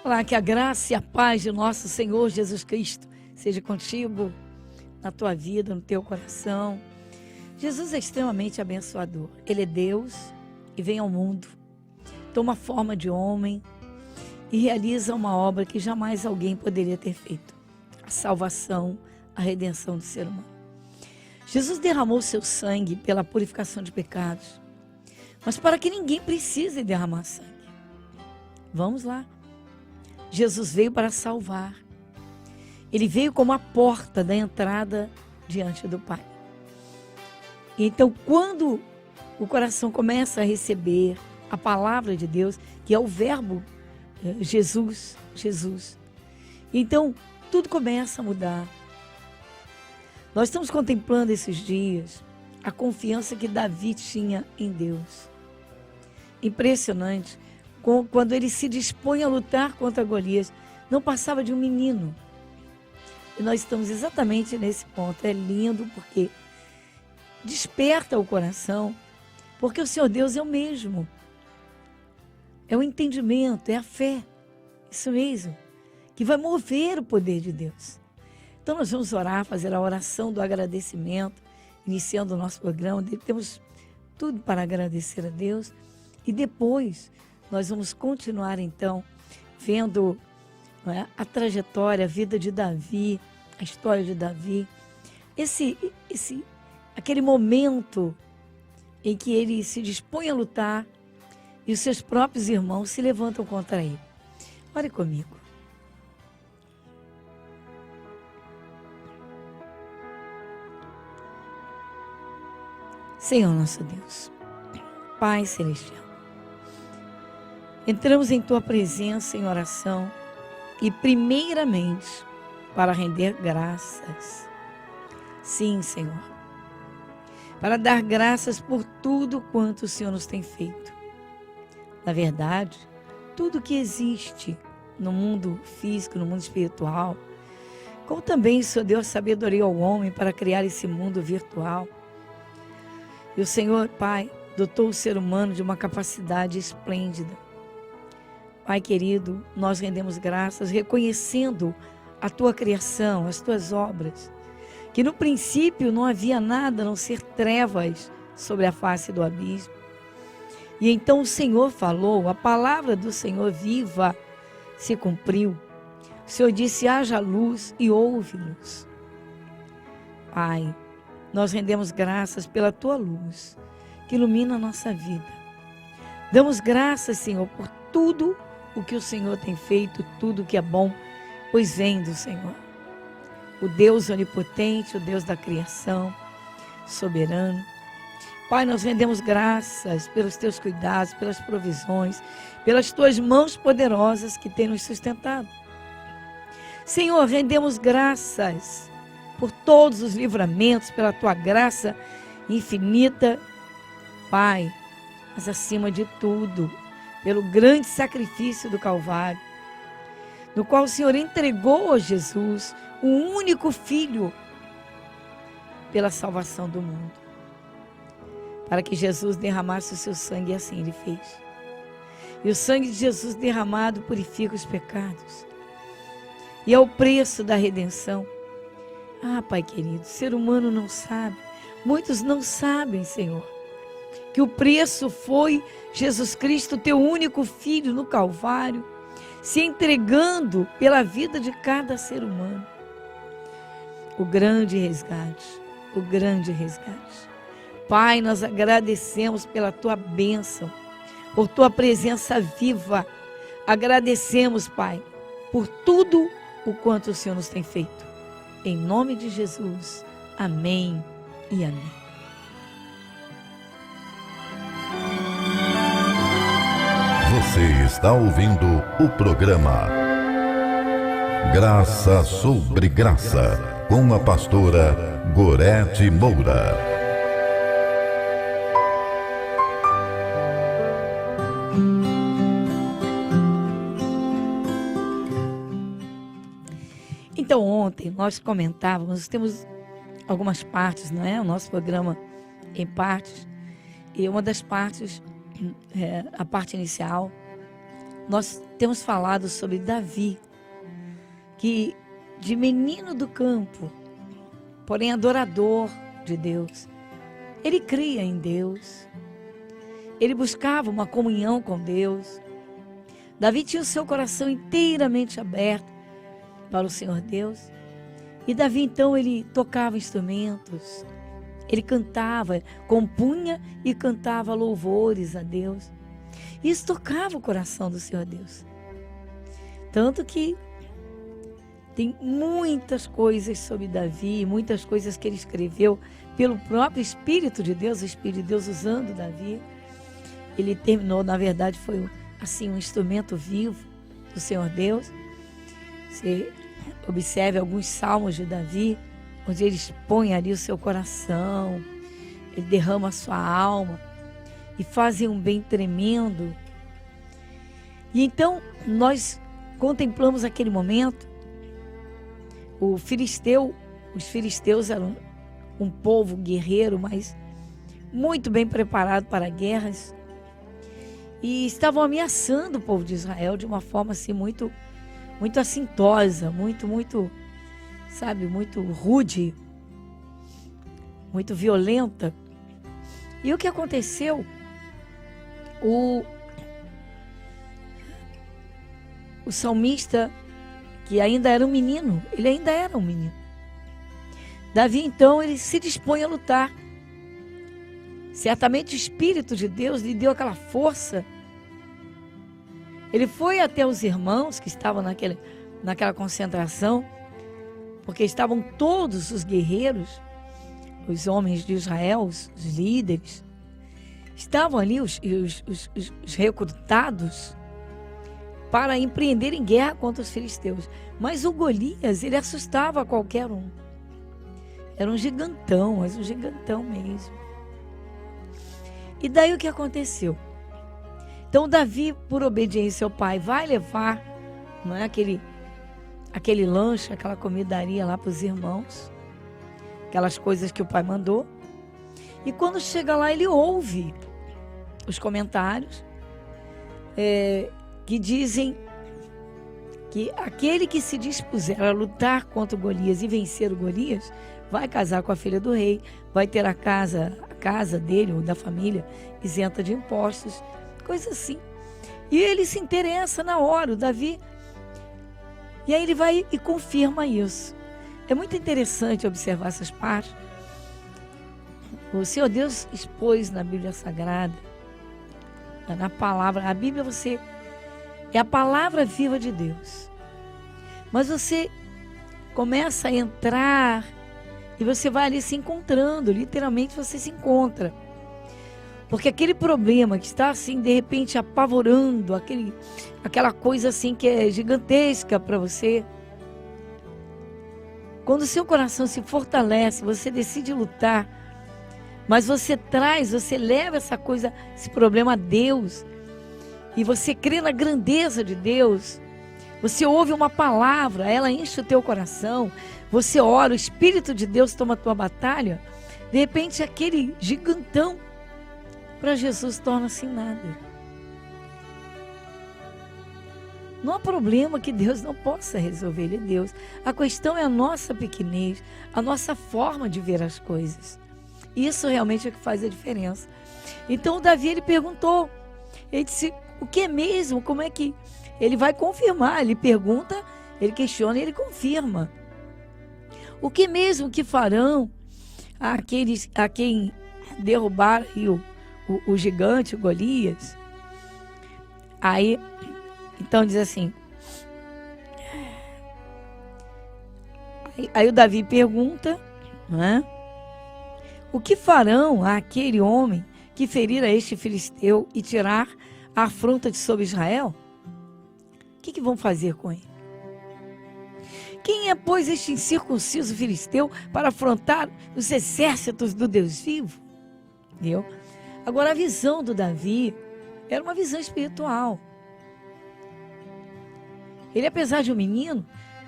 Olá, que a graça e a paz de nosso Senhor Jesus Cristo seja contigo, na tua vida, no teu coração. Jesus é extremamente abençoador. Ele é Deus e vem ao mundo, toma forma de homem e realiza uma obra que jamais alguém poderia ter feito: a salvação, a redenção do ser humano. Jesus derramou seu sangue pela purificação de pecados, mas para que ninguém precise derramar sangue. Vamos lá. Jesus veio para salvar. Ele veio como a porta da entrada diante do Pai. Então, quando o coração começa a receber a palavra de Deus, que é o verbo Jesus, então tudo começa a mudar. Nós estamos contemplando esses dias a confiança que Davi tinha em Deus. Impressionante. Quando ele se dispõe a lutar contra Golias, não passava de um menino. E nós estamos exatamente nesse ponto. É lindo porque desperta o coração, porque o Senhor Deus é o mesmo. É o entendimento, é a fé. Isso mesmo, que vai mover o poder de Deus. Então nós vamos orar, fazer a oração do agradecimento, iniciando o nosso programa. Temos tudo para agradecer a Deus. E depois nós vamos continuar então vendo, não é, a trajetória, a vida de Davi, a história de Davi. Aquele momento em que ele se dispõe a lutar e os seus próprios irmãos se levantam contra ele. Ore comigo. Senhor nosso Deus, Pai Celestial, entramos em Tua presença em oração e primeiramente para render graças. Sim, Senhor, para dar graças por tudo quanto o Senhor nos tem feito. Na verdade, tudo que existe no mundo físico, no mundo espiritual, como também o Senhor deu a sabedoria ao homem para criar esse mundo virtual. E o Senhor, Pai, dotou o ser humano de uma capacidade esplêndida. Pai querido, nós rendemos graças reconhecendo a Tua criação, as Tuas obras, que no princípio não havia nada a não ser trevas sobre a face do abismo. E então o Senhor falou, a palavra do Senhor viva se cumpriu. O Senhor disse: haja luz e houve luz. Pai, nós rendemos graças pela Tua luz que ilumina a nossa vida. Damos graças, Senhor, por tudo o que o Senhor tem feito, tudo que é bom, pois vem do Senhor. O Deus onipotente, o Deus da criação, soberano. Pai, nós rendemos graças pelos Teus cuidados, pelas provisões, pelas Tuas mãos poderosas que têm nos sustentado. Senhor, rendemos graças por todos os livramentos, pela Tua graça infinita. Pai, mas acima de tudo, pelo grande sacrifício do Calvário, no qual o Senhor entregou a Jesus, o único Filho, pela salvação do mundo, para que Jesus derramasse o seu sangue, e assim Ele fez. E o sangue de Jesus derramado purifica os pecados, e é o preço da redenção. Ah, Pai querido, o ser humano não sabe, muitos não sabem, Senhor, que o preço foi Jesus Cristo, Teu único Filho, no Calvário, se entregando pela vida de cada ser humano. O grande resgate, o grande resgate. Pai, nós agradecemos pela Tua bênção, por Tua presença viva. Agradecemos, Pai, por tudo o quanto o Senhor nos tem feito. Em nome de Jesus, amém e amém. Você está ouvindo o programa Graça sobre Graça, com a pastora Gorete Moura. Então ontem nós comentávamos, temos algumas partes, não é? O nosso programa em partes, e uma das partes, a parte inicial, nós temos falado sobre Davi, que de menino do campo, porém adorador de Deus, ele cria em Deus, ele buscava uma comunhão com Deus. Davi tinha o seu coração inteiramente aberto para o Senhor Deus. E Davi, então, ele tocava instrumentos, ele cantava, compunha e cantava louvores a Deus. Isso tocava o coração do Senhor Deus. Tanto que tem muitas coisas sobre Davi, muitas coisas que ele escreveu pelo próprio Espírito de Deus, o Espírito de Deus usando Davi. Ele terminou, na verdade, foi assim um instrumento vivo do Senhor Deus. Você observe alguns salmos de Davi, onde ele expõe ali o seu coração, ele derrama a sua alma e fazem um bem tremendo. E então nós contemplamos aquele momento. Os filisteus eram um povo guerreiro, mas muito bem preparado para guerras, e estavam ameaçando o povo de Israel de uma forma assim muito assintosa, muito rude, muito violenta. E o que aconteceu? O salmista, que ainda era um menino, ele ainda era um menino. Davi, então, ele se dispõe a lutar. Certamente o Espírito de Deus lhe deu aquela força. Ele foi até os irmãos que estavam naquela concentração, porque estavam todos os guerreiros, os homens de Israel, os líderes, estavam ali, os recrutados, para empreenderem guerra contra os filisteus. Mas o Golias, ele assustava qualquer um. Era um gigantão, mas um gigantão mesmo. E daí o que aconteceu? Então Davi, por obediência ao pai, vai levar, não é, aquele lanche, aquela comidaria lá para os irmãos, aquelas coisas que o pai mandou. E quando chega lá, ele ouve os comentários que dizem que aquele que se dispuser a lutar contra o Golias e vencer o Golias, vai casar com a filha do rei, vai ter a casa dele ou da família isenta de impostos, coisa assim. E ele se interessa na hora, o Davi. E aí ele vai e confirma isso. É muito interessante observar essas partes. O Senhor Deus expôs na Bíblia Sagrada, na palavra. A Bíblia é a palavra viva de Deus. Mas você começa a entrar e você vai ali se encontrando, literalmente você se encontra. Porque aquele problema que está assim, de repente apavorando, aquela coisa assim que é gigantesca para você, quando o seu coração se fortalece, você decide lutar, mas você leva essa coisa, esse problema a Deus, e você crê na grandeza de Deus, você ouve uma palavra, ela enche o teu coração, você ora, o Espírito de Deus toma a tua batalha, de repente aquele gigantão para Jesus torna-se nada. Não há problema que Deus não possa resolver, Ele é Deus. A questão é a nossa pequenez, a nossa forma de ver as coisas. Isso realmente é o que faz a diferença. Então o Davi, ele perguntou, ele disse, o que é mesmo? Como é que... Ele vai confirmar, ele pergunta, ele questiona e ele confirma. O que mesmo que farão aqueles a quem derrubaram o gigante, o Golias? Aí, então diz assim, aí o Davi pergunta, não é? O que farão àquele homem que ferir a este filisteu e tirar a afronta de sobre Israel? O que vão fazer com ele? Quem é, pois, este incircunciso filisteu para afrontar os exércitos do Deus vivo? Entendeu? Agora, a visão do Davi era uma visão espiritual. Ele, apesar de um menino,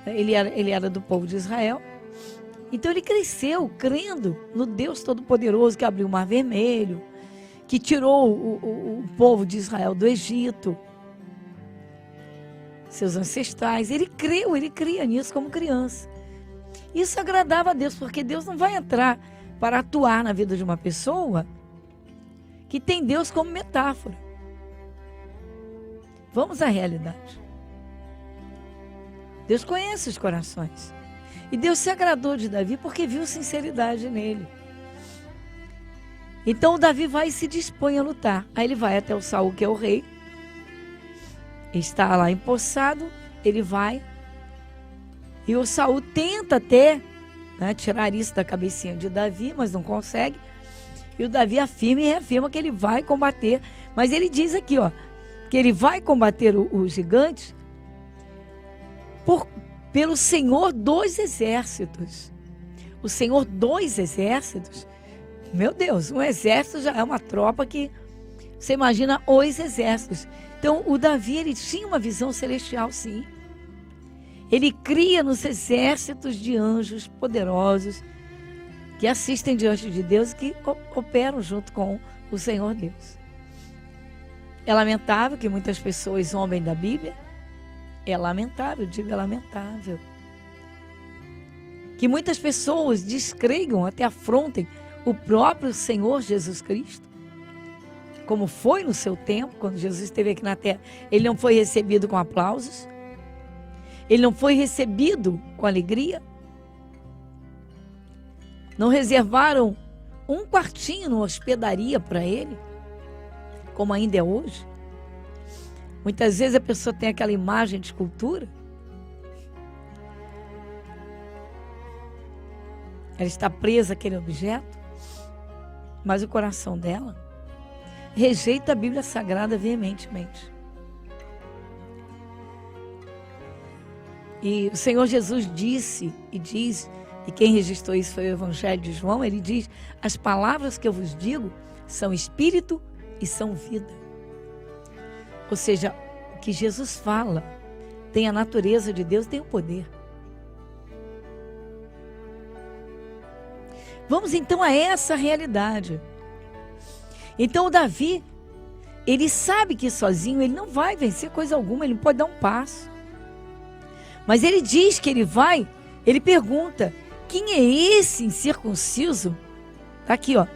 ele era do povo de Israel. Então ele cresceu crendo no Deus Todo-Poderoso que abriu o Mar Vermelho, que tirou o povo de Israel do Egito. seus ancestrais. Ele cria nisso como criança. Isso agradava a Deus, porque Deus não vai entrar para atuar na vida de uma pessoa que tem Deus como metáfora. Vamos à realidade. Deus conhece os corações. E Deus se agradou de Davi porque viu sinceridade nele. Então o Davi vai e se dispõe a lutar. Aí ele vai até o Saul, que é o rei. Está lá empossado, ele vai. E o Saul tenta até, né, tirar isso da cabecinha de Davi, mas não consegue. E o Davi afirma e reafirma que ele vai combater. Mas ele diz aqui, ó, que ele vai combater os gigantes pelo Senhor dos exércitos. O Senhor dos exércitos, meu Deus, um exército já é uma tropa que você imagina os exércitos. Então o Davi, ele tinha uma visão celestial, sim. Ele cria nos exércitos de anjos poderosos que assistem diante de Deus e que operam junto com o Senhor Deus. É lamentável que muitas pessoas zombem da Bíblia. É lamentável, digo, é lamentável. Que muitas pessoas descreiam, até afrontem o próprio Senhor Jesus Cristo. Como foi no seu tempo, quando Jesus esteve aqui na terra. Ele não foi recebido com aplausos. Ele não foi recebido com alegria. Não reservaram um quartinho numa hospedaria para ele, como ainda é hoje. Muitas vezes a pessoa tem aquela imagem de escultura. Ela está presa àquele objeto, mas o coração dela rejeita a Bíblia Sagrada veementemente. E o Senhor Jesus disse e diz, e quem registrou isso foi o Evangelho de João, ele diz: as palavras que eu vos digo são espírito e são vida. Ou seja, o que Jesus fala tem a natureza de Deus, tem o poder. Vamos então a essa realidade. Então o Davi, ele sabe que sozinho ele não vai vencer coisa alguma, ele não pode dar um passo. Mas ele diz que ele vai, ele pergunta: quem é esse incircunciso? Tá aqui, ó.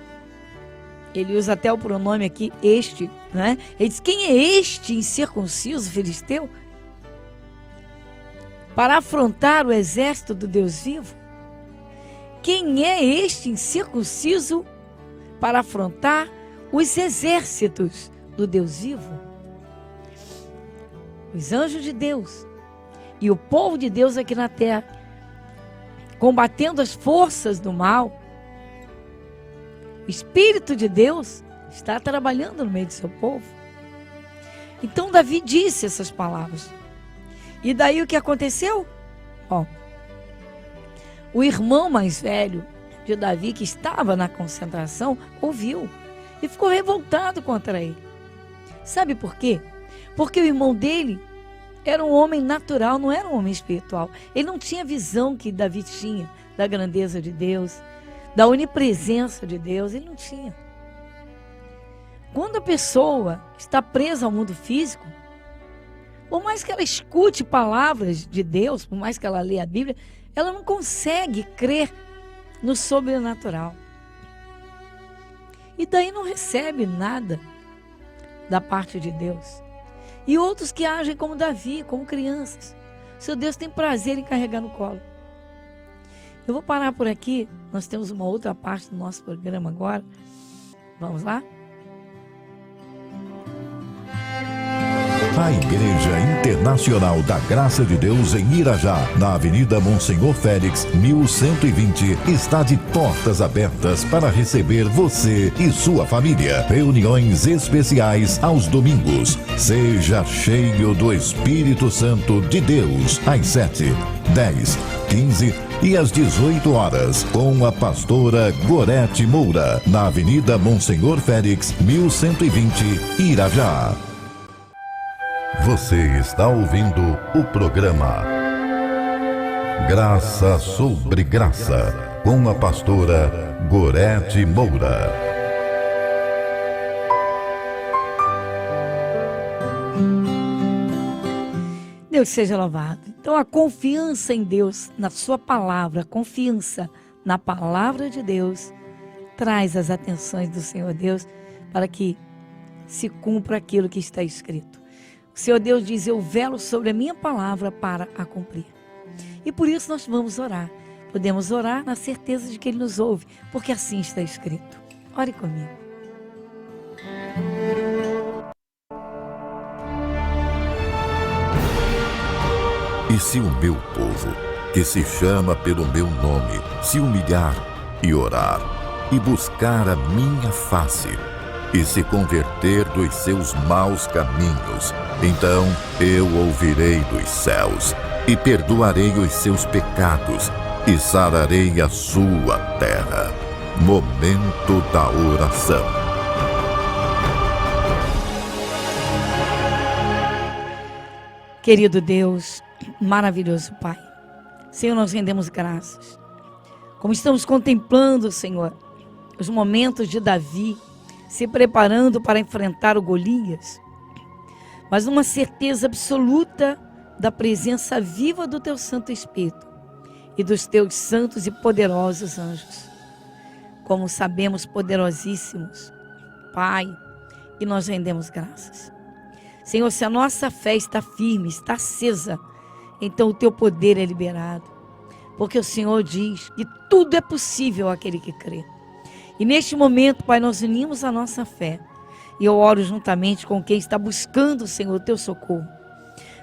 Ele usa até o pronome aqui, este, né? Ele diz: quem é este incircunciso filisteu para afrontar o exército do Deus vivo? Quem é este incircunciso para afrontar os exércitos do Deus vivo? Os anjos de Deus e o povo de Deus aqui na terra, combatendo as forças do mal. O Espírito de Deus está trabalhando no meio do seu povo. Então Davi disse essas palavras. E daí o que aconteceu? Ó, o irmão mais velho de Davi, que estava na concentração, ouviu e ficou revoltado contra ele. Sabe por quê? Porque o irmão dele era um homem natural, não era um homem espiritual. Ele não tinha a visão que Davi tinha da grandeza de Deus, da onipresença de Deus. Ele não tinha. Quando a pessoa está presa ao mundo físico, por mais que ela escute palavras de Deus, por mais que ela leia a Bíblia, ela não consegue crer no sobrenatural. E daí não recebe nada da parte de Deus. E outros que agem como Davi, como crianças. Seu Deus tem prazer em carregar no colo. Eu vou parar por aqui. Nós temos uma outra parte do nosso programa agora. Vamos lá? A Igreja Internacional da Graça de Deus em Irajá, na Avenida Monsenhor Félix, 1120, está de portas abertas para receber você e sua família. Reuniões especiais aos domingos. Seja cheio do Espírito Santo de Deus, às 7, 10, 15 e às 18 horas, com a pastora Gorete Moura, na Avenida Monsenhor Félix, 1120, Irajá. Você está ouvindo o programa Graça sobre Graça, com a pastora Gorete Moura. Deus seja louvado. Então a confiança em Deus, na sua palavra, a confiança na palavra de Deus, traz as atenções do Senhor Deus para que se cumpra aquilo que está escrito. O Senhor Deus diz: eu velo sobre a minha palavra para a cumprir. E por isso nós vamos orar. Podemos orar na certeza de que Ele nos ouve, porque assim está escrito. Ore comigo. E se o meu povo, que se chama pelo meu nome, se humilhar e orar, e buscar a minha face, e se converter dos seus maus caminhos, então eu ouvirei dos céus, e perdoarei os seus pecados, e sararei a sua terra. Momento da oração. Querido Deus, maravilhoso Pai, Senhor, nós rendemos graças. Como estamos contemplando, Senhor, os momentos de Davi se preparando para enfrentar o Golias, mas numa certeza absoluta da presença viva do Teu Santo Espírito e dos Teus santos e poderosos anjos. Como sabemos, poderosíssimos, Pai, e nós rendemos graças. Senhor, se a nossa fé está firme, está acesa, então o Teu poder é liberado. Porque o Senhor diz que tudo é possível àquele que crê. E neste momento, Pai, nós unimos a nossa fé. E eu oro juntamente com quem está buscando, Senhor, o Teu socorro.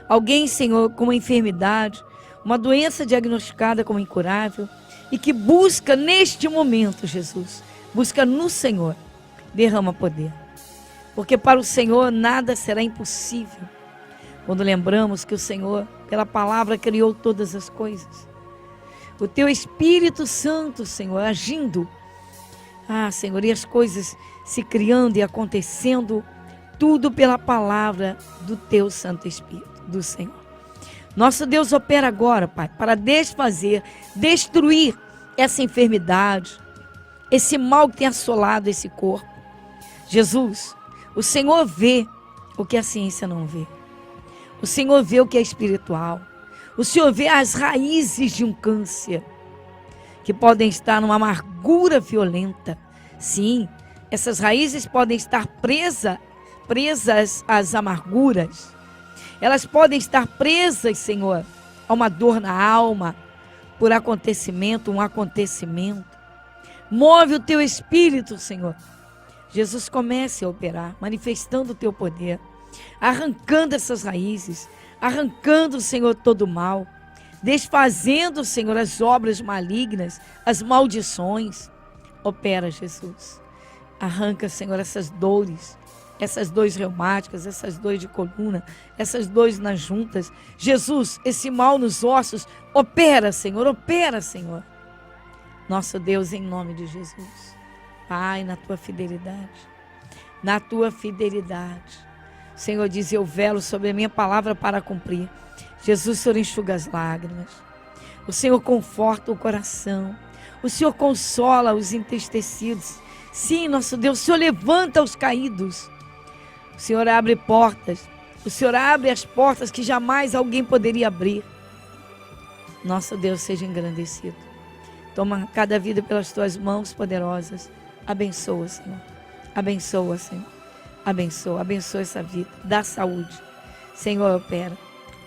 Alguém, Senhor, com uma enfermidade, uma doença diagnosticada como incurável, e que busca neste momento, Jesus, busca no Senhor, derrama poder. Porque para o Senhor nada será impossível. Quando lembramos que o Senhor, pela palavra, criou todas as coisas. O Teu Espírito Santo, Senhor, agindo. Senhor, e as coisas se criando e acontecendo, tudo pela palavra do Teu Santo Espírito, do Senhor. Nosso Deus opera agora, Pai, para desfazer, destruir essa enfermidade, esse mal que tem assolado esse corpo. Jesus, o Senhor vê o que a ciência não vê. O Senhor vê o que é espiritual. O Senhor vê as raízes de um câncer, que podem estar numa amargura violenta. Sim, essas raízes podem estar presas às amarguras. Elas podem estar presas, Senhor, a uma dor na alma, por um acontecimento. Move o Teu Espírito, Senhor. Jesus, comece a operar, manifestando o Teu poder, arrancando essas raízes, arrancando, Senhor, todo o mal, desfazendo, Senhor, as obras malignas, as maldições. Opera, Jesus. Arranca, Senhor, essas dores, essas dores reumáticas, essas dores de coluna, essas dores nas juntas. Jesus, esse mal nos ossos, opera, Senhor, opera, Senhor. Nosso Deus, em nome de Jesus. Pai, na Tua fidelidade, na Tua fidelidade. O Senhor diz: eu velo sobre a minha palavra para cumprir. Jesus, o Senhor enxuga as lágrimas. O Senhor conforta o coração. O Senhor consola os entristecidos. Sim, nosso Deus, o Senhor levanta os caídos. O Senhor abre portas. O Senhor abre as portas que jamais alguém poderia abrir. Nosso Deus seja engrandecido. Toma cada vida pelas Tuas mãos poderosas. Abençoa, Senhor. Abençoa, Senhor. Abençoa, abençoa essa vida. Dá saúde. Senhor, opera.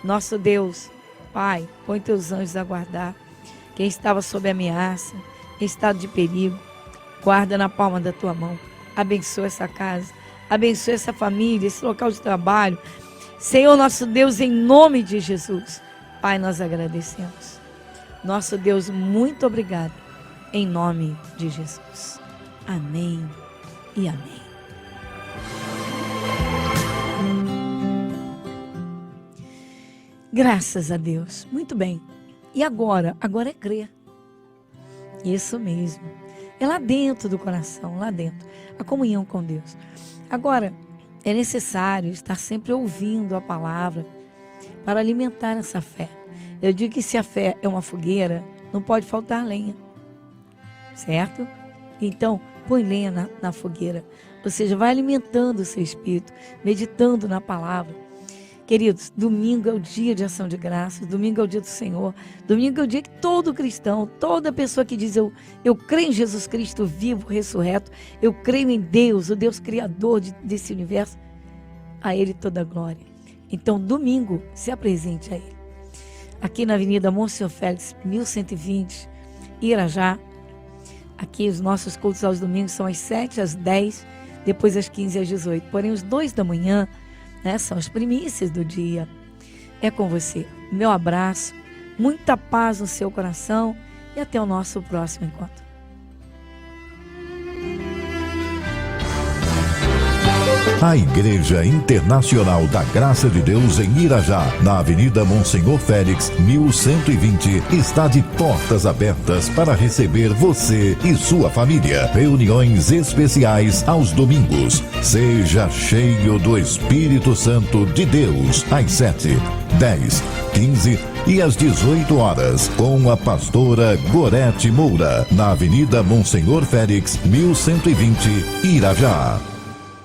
Nosso Deus, Pai, põe Teus anjos a guardar. Quem estava sob ameaça, em estado de perigo, guarda na palma da Tua mão. Abençoa essa casa. Abençoa essa família, esse local de trabalho. Senhor, nosso Deus, em nome de Jesus. Pai, nós agradecemos. Nosso Deus, muito obrigado. Em nome de Jesus. Amém e amém. Graças a Deus. Muito bem. E agora? Agora é crer. Isso mesmo. É lá dentro do coração, lá dentro. A comunhão com Deus. Agora, é necessário estar sempre ouvindo a palavra para alimentar essa fé. Eu digo que se a fé é uma fogueira, não pode faltar lenha. Certo? Então, põe lenha na fogueira. Ou seja, vai alimentando o seu espírito, meditando na palavra. Queridos, domingo é o dia de ação de graças, domingo é o dia do Senhor, domingo é o dia que todo cristão, toda pessoa que diz eu creio em Jesus Cristo vivo, ressurreto, eu creio em Deus, o Deus criador desse universo, a Ele toda a glória. Então, domingo, se apresente a Ele. Aqui na Avenida Monsenhor Félix, 1120, Irajá. Aqui os nossos cultos aos domingos são às 7, às 10, depois às 15 e às 18. Porém, os 2 da manhã, são as primícias do dia. É com você. Meu abraço, muita paz no seu coração e até o nosso próximo encontro. A Igreja Internacional da Graça de Deus em Irajá, na Avenida Monsenhor Félix, 1120, está de portas abertas para receber você e sua família. Reuniões especiais aos domingos. Seja cheio do Espírito Santo de Deus, às 7, 10, 15 e às 18 horas, com a pastora Gorete Moura, na Avenida Monsenhor Félix, 1120, Irajá.